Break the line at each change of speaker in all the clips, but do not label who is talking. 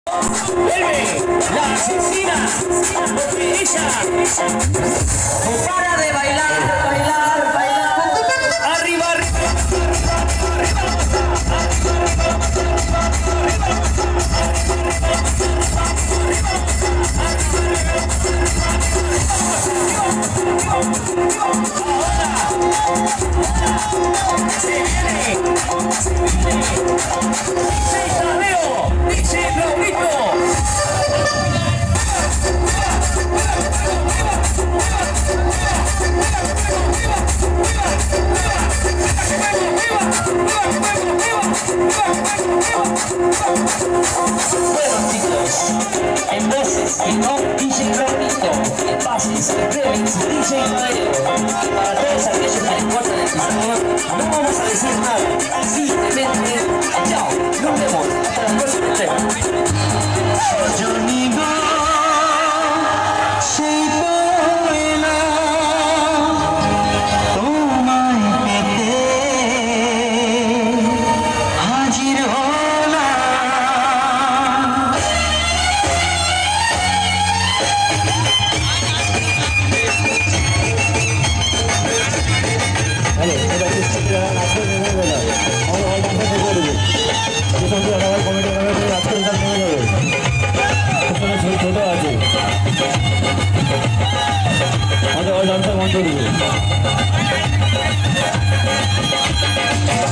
Vuelve la asesina, porque ella no para de bailar, bailar, bailar. Arriba, se viene. Dice Tadeo, dice Raulito. Bueno chicos, en voces, en off, DJ Raulito, en bases, en remix, DJ Tadeo. Para todos aquellos que les importa el episodio, no vamos a decir nada, simplemente chao, nos vemos hasta la próxima entrega.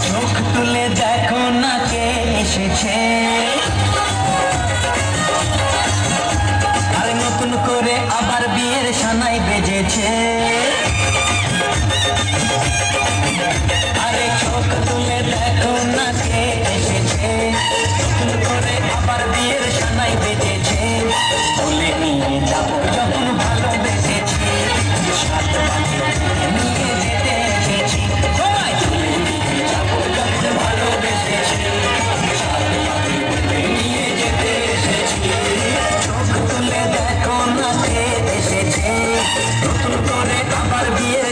চোখ তুলে দেখো না কে এসেছে, আর নতুন করে আবার বিয়ের সানাই বেজেছে। আরে চোখ তুলে দেখো না কে এসেছে, নতুন করে আবার বিয়ের সানাই বেজেছে। বলে নিয়ে যাবো যখন ভালোবেসেছি, সাত বাজে নিয়ে যেতে এসেছি। সবাই তুলে নিয়ে যাবো যখন ভালোবেসেছি, সাত বাজে নিয়ে যেতে এসেছি। চোখ তুলে দেখো না কে এসেছে, নতুন করে আবার বিয়ে